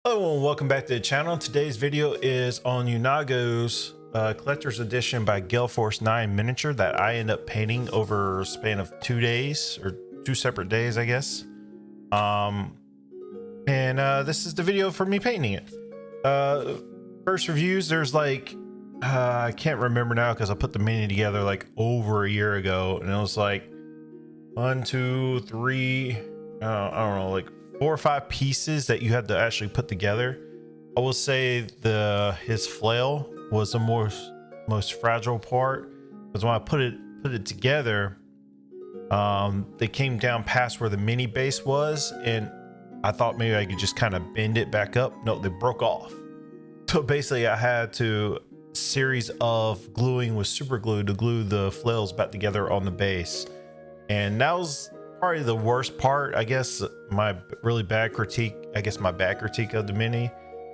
Hello and welcome back to the channel. Today's video is on Unago's collector's edition by Gale Force 9 miniature that I end up painting over a span of 2 days, or 2 separate days, I guess. This is the video for me painting it. First reviews, there's like I can't remember now because I put the mini together like over a year ago, and it was like 1, 2, 3, I don't know, like 4 or 5 pieces that you had to actually put together. I will say his flail was the most fragile part, because when I put it together, they came down past where the mini base was, and I thought maybe I could just kind of bend it back up. No, they broke off. So basically I had to series of gluing with super glue to glue the flails back together on the base, and that was probably the worst part. I guess my bad critique of the mini.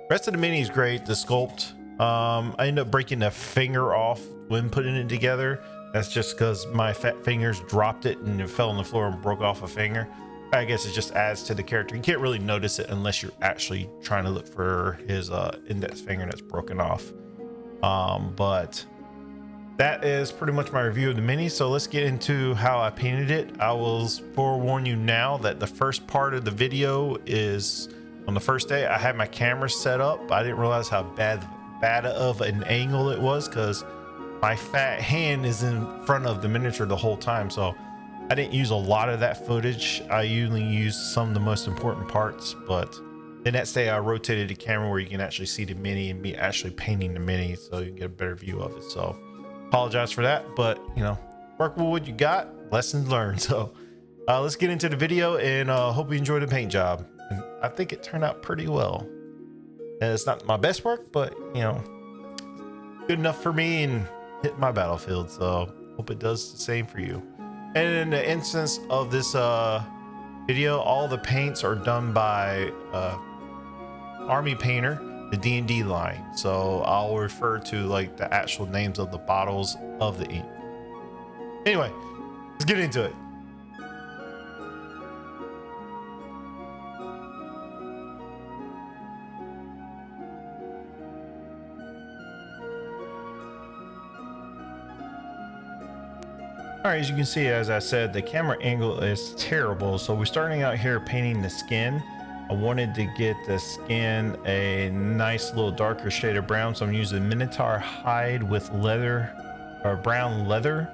Rest of the mini is great. The sculpt, I ended up breaking a finger off when putting it together. That's just because my fat fingers dropped it and it fell on the floor and broke off a finger. I guess it just adds to the character. You can't really notice it unless you're actually trying to look for his index finger that's broken off. But that is pretty much my review of the mini. So let's get into how I painted it. I will forewarn you now that the first part of the video is on the first day. I had my camera set up. I didn't realize how bad of an angle it was, because my fat hand is in front of the miniature the whole time. So I didn't use a lot of that footage. I usually use some of the most important parts, but the next day I rotated the camera where you can actually see the mini and me actually painting the mini, so you can get a better view of it. So apologize for that, but you know, work with what you got, lessons learned. So let's get into the video, and hope you enjoy the paint job. And I think it turned out pretty well. And it's not my best work, but you know, good enough for me and hit my battlefield. So hope it does the same for you. And in the instance of this video, all the paints are done by Army Painter, the D&D line. So I'll refer to like the actual names of the bottles of the ink. Anyway, let's get into it. All right, as you can see, as I said, the camera angle is terrible. So we're starting out here painting the skin. I wanted to get the skin a nice little darker shade of brown, so I'm using Minotaur hide with leather, or brown leather,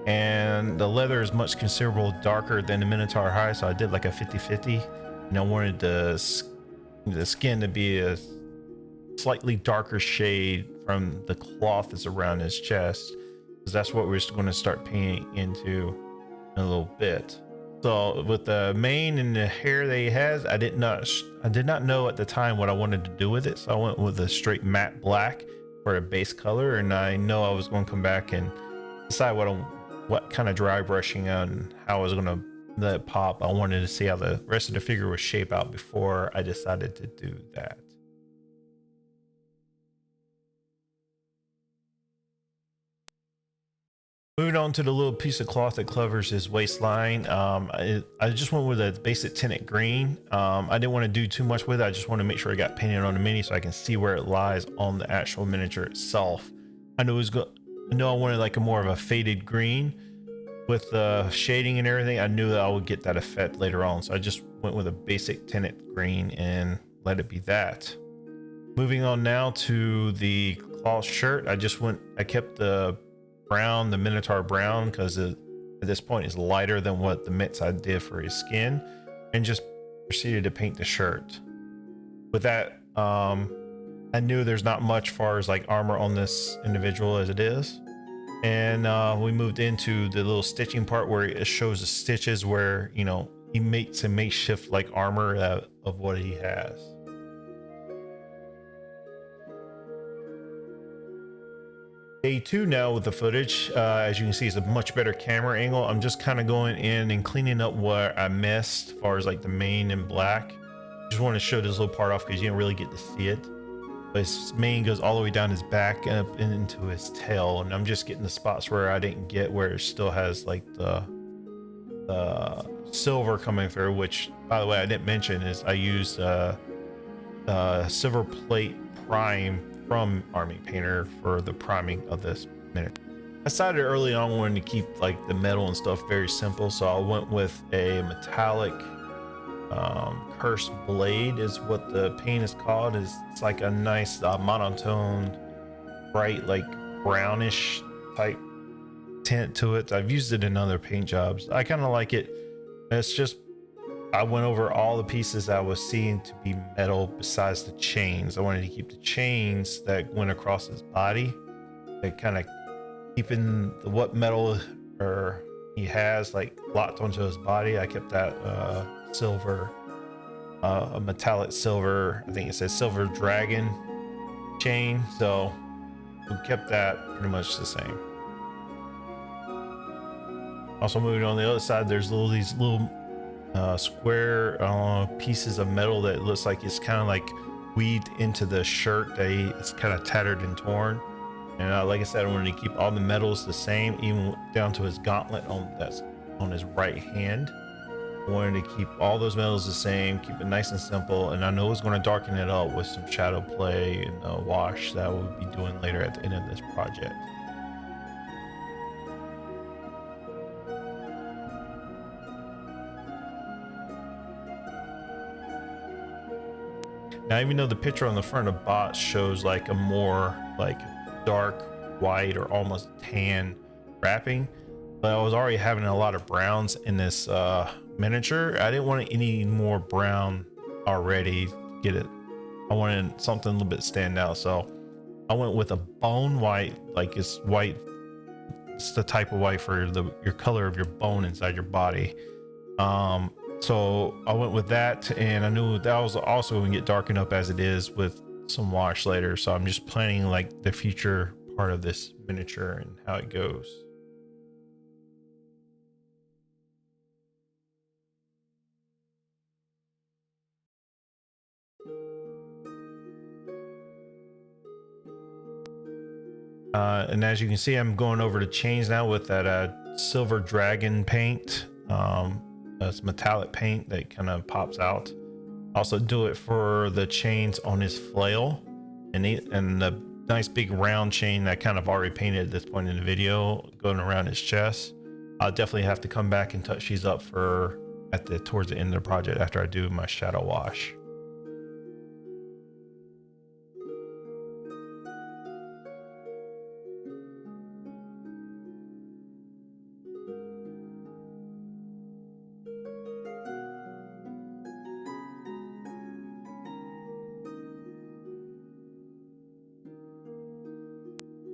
and the leather is much considerable darker than the Minotaur hide, so I did like a 50-50, and I wanted the skin to be a slightly darker shade from the cloth that's around his chest, because that's what we're going to start painting into in a little bit. So with the mane and the hair that he has, I did not know at the time what I wanted to do with it, so I went with a straight matte black for a base color, and I know I was going to come back and decide what kind of dry brushing and how I was going to let it pop. I wanted to see how the rest of the figure would shape out before I decided to do that. Moving on to the little piece of cloth that covers his waistline, I just went with a basic tinted green. I didn't want to do too much with it. I just want to make sure I got painted on the mini so I can see where it lies on the actual miniature itself. I know I wanted like a more of a faded green with the shading and everything. I knew that I would get that effect later on, so I just went with a basic tinted green and let it be that. Moving on now to the cloth shirt, I kept the brown, the Minotaur brown, because at this point is lighter than what the mitts I did for his skin, and just proceeded to paint the shirt. With that, I knew there's not much far as like armor on this individual as it is, and we moved into the little stitching part where it shows the stitches where, you know, he makes a makeshift like armor of what he has. Day 2 now with the footage. As you can see, it's a much better camera angle. I'm just kind of going in and cleaning up what I missed as far as like the mane and black. Just want to show this little part off because you didn't really get to see it. But his mane goes all the way down his back and up into his tail, and I'm just getting the spots where I didn't get, where it still has like the silver coming through, which by the way I didn't mention is I used silver plate prime from Army Painter for the priming of this miniature. I decided early on wanting to keep like the metal and stuff very simple, so I went with a metallic cursed blade is what the paint is called. It's like a nice monotone, bright, like brownish type tint to it. I've used it in other paint jobs. I kind of like it. It's just I went over all the pieces I was seeing to be metal besides the chains. I wanted to keep the chains that went across his body, that kind of keeping what metal or he has like locked onto his body. I kept that silver, a metallic silver, I think it says silver dragon chain, so we kept that pretty much the same. Also moving on the other side, there's these little square pieces of metal that looks like it's kind of like weaved into the shirt. It's kind of tattered and torn. And like I said, I wanted to keep all the metals the same, even down to his gauntlet on his right hand. I wanted to keep all those metals the same, keep it nice and simple. And I know it's going to darken it up with some shadow play and a wash that we'll be doing later at the end of this project. Now, even though the picture on the front of box shows like a more like dark white or almost tan wrapping, but I was already having a lot of browns in this miniature. I didn't want any more brown already to get it. I wanted something a little bit stand out, so I went with a bone white. Like it's white, it's the type of white for your color of your bone inside your body. So I went with that, and I knew that was also going to get darkened up as it is with some wash later. So I'm just planning like the future part of this miniature and how it goes. And as you can see, I'm going over the chains now with that silver dragon paint. That's metallic paint that kind of pops out. Also do it for the chains on his flail and the nice big round chain that kind of already painted at this point in the video going around his chest. I'll definitely have to come back and touch these up towards the end of the project after I do my shadow wash.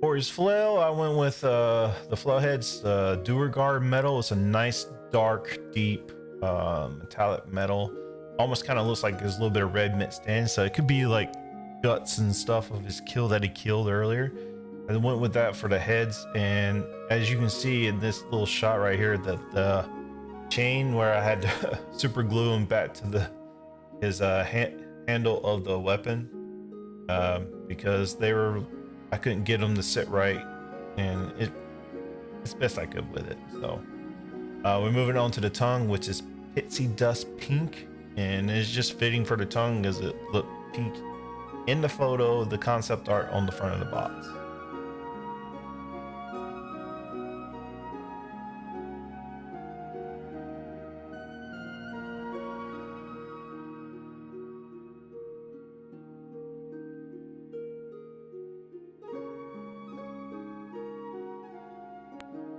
For his flail, I went with the Flowhead's Duergar metal. It's a nice, dark, deep metallic metal. Almost kind of looks like there's a little bit of red mixed in, so it could be like guts and stuff of his kill that he killed earlier. I went with that for the heads, and as you can see in this little shot right here, that the chain where I had to super glue him back to his handle of the weapon, because I couldn't get them to sit right, and it's best I could with it. So we're moving on to the tongue, which is Pixie Dust Pink, and it's just fitting for the tongue as it looked pink in the photo, the concept art on the front of the box.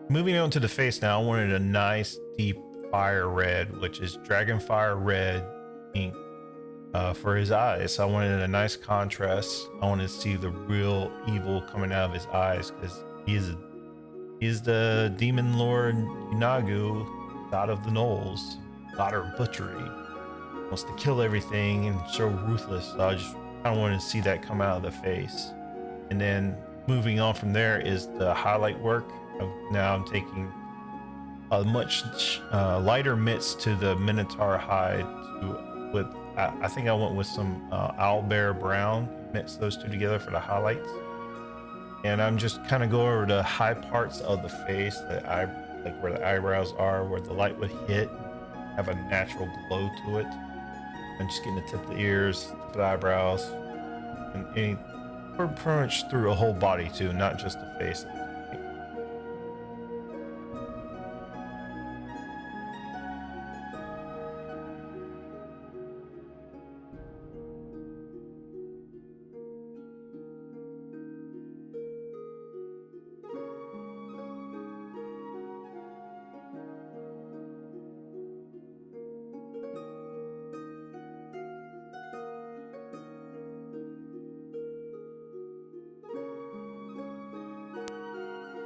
Moving on to the face now, I wanted a nice deep fire red, which is Dragonfire Red ink for his eyes. So I wanted a nice contrast. I wanted to see the real evil coming out of his eyes, because he's the demon lord Yeenoghu, god of the gnolls, god of butchery. Wants to kill everything and so ruthless. So I just kind of wanted to see that come out of the face. And then moving on from there is the highlight work. Now I'm taking a much lighter mix to the Minotaur hide I think I went with some owlbear brown, mix those two together for the highlights. And I'm just kind of going over the high parts of the face, like where the eyebrows are, where the light would hit, have a natural glow to it. I'm just getting the tip of the ears, the eyebrows, and any pretty much through a whole body too, not just the face.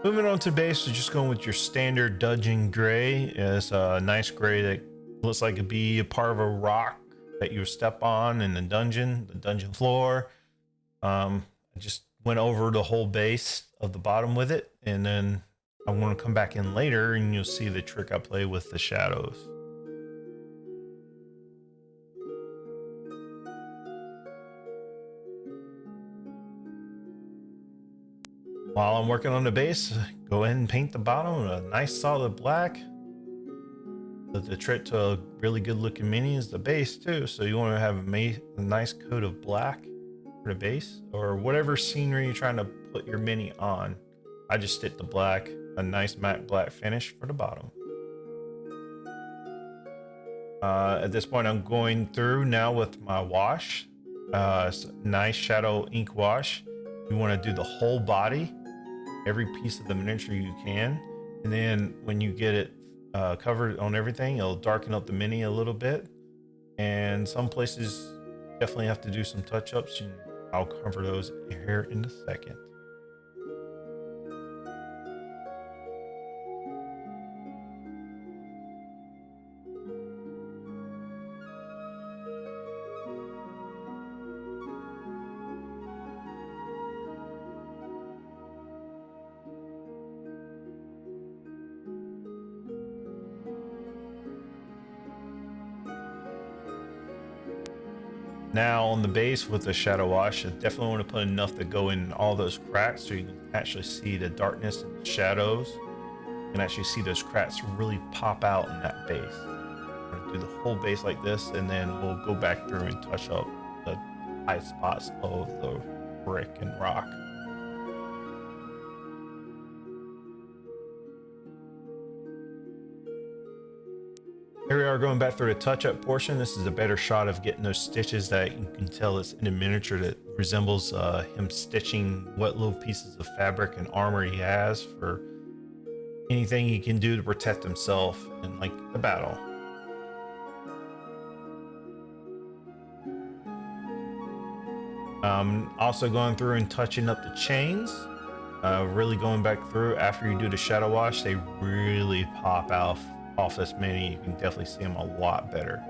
Moving on to base, so just going with your standard dungeon gray. It's a nice gray that looks like it'd be a part of a rock that you step on in the dungeon floor. I just went over the whole base of the bottom with it, and then I want to come back in later and you'll see the trick I play with the shadows. While I'm working on the base, go ahead and paint the bottom with a nice solid black. The trick to a really good looking mini is the base too. So you want to have a nice coat of black for the base, or whatever scenery you're trying to put your mini on. I just stick the black, a nice matte black finish for the bottom. At this point, I'm going through now with my wash. Nice shadow ink wash. You want to do the whole body, every piece of the miniature you can, and then when you get it covered on everything, it'll darken up the mini a little bit, and some places definitely have to do some touch-ups, and I'll cover those here in a second. Now on the base with the shadow wash, I definitely want to put enough to go in all those cracks so you can actually see the darkness and the shadows. You can actually see those cracks really pop out in that base. I'm going to do the whole base like this, and then we'll go back through and touch up the high spots of the brick and rock. Here we are going back through the touch-up portion. This is a better shot of getting those stitches that you can tell it's in a miniature that resembles him stitching what little pieces of fabric and armor he has for anything he can do to protect himself in like the battle. Also going through and touching up the chains. Really going back through after you do the shadow wash, they really pop out off this mini. You can definitely see them a lot better.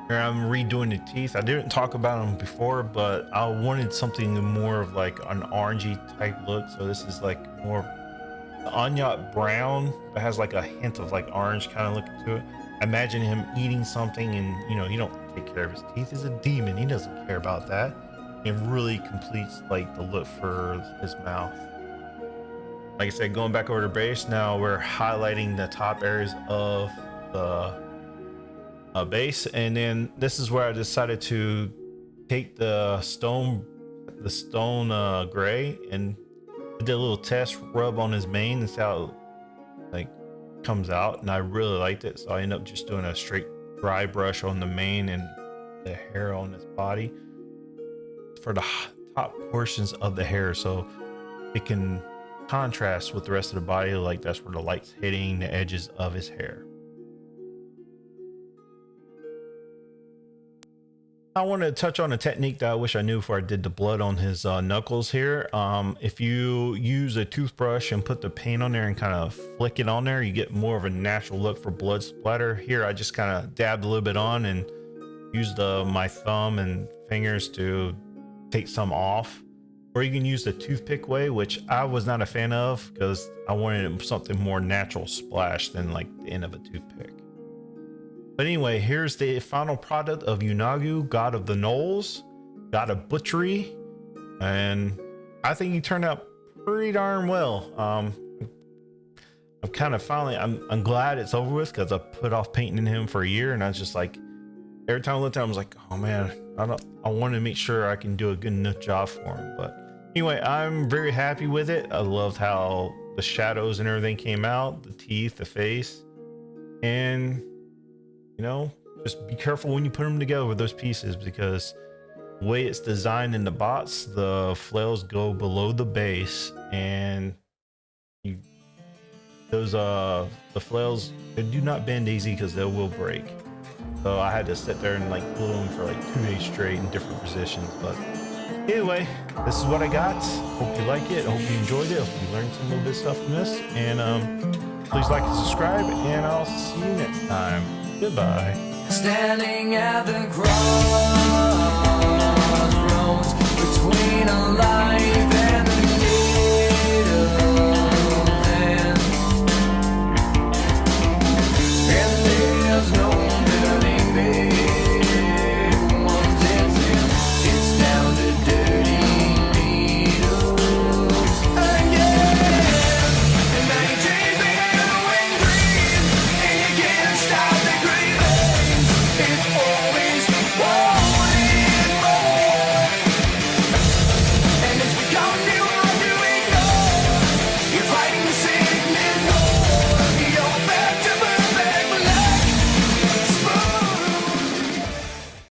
Here I'm redoing the teeth. I didn't talk about them before, but I wanted something more of like an orangey type look. So this is like more onion brown that has like a hint of like orange kind of look to it. Imagine him eating something, and you know, he don't take care of his teeth. He's a demon. He doesn't care about that. It really completes like the look for his mouth. Like I said, going back over to base, now we're highlighting the top areas of the base, and then this is where I decided to take the stone gray and did a little test rub on his mane and see how it like comes out, and I really liked it, so I ended up just doing a straight dry brush on the mane and the hair on his body for the top portions of the hair, so it can contrast with the rest of the body, like that's where the light's hitting the edges of his hair. I wanted to touch on a technique that I wish I knew before I did the blood on his knuckles here. If you use a toothbrush and put the paint on there and kind of flick it on there, you get more of a natural look for blood splatter. Here I just kind of dabbed a little bit on and used my thumb and fingers to take some off, or you can use the toothpick way, which I was not a fan of because I wanted something more natural splash than like the end of a toothpick. But anyway, here's the final product of Yeenoghu, God of the Gnolls, God of Butchery, and I think he turned out pretty darn well. kind of finally, I'm glad it's over with, because I put off painting him for a year, and I was just like, every time I looked at him, I was like, oh man, I want to make sure I can do a good enough job for him. But anyway, I'm very happy with it. I loved how the shadows and everything came out, the teeth, the face, and you know, just be careful when you put them together with those pieces, because the way it's designed in the bots, the flails go below the base, and the flails, they do not bend easy because they will break. So I had to sit there and like glue them for like 2 days straight in different positions. But anyway, this is what I got. Hope you like it. Hope you enjoyed it. Hope you learned some little bit of stuff from this. And please like and subscribe, and I'll see you next time. Goodbye. Standing at the crossroads between a life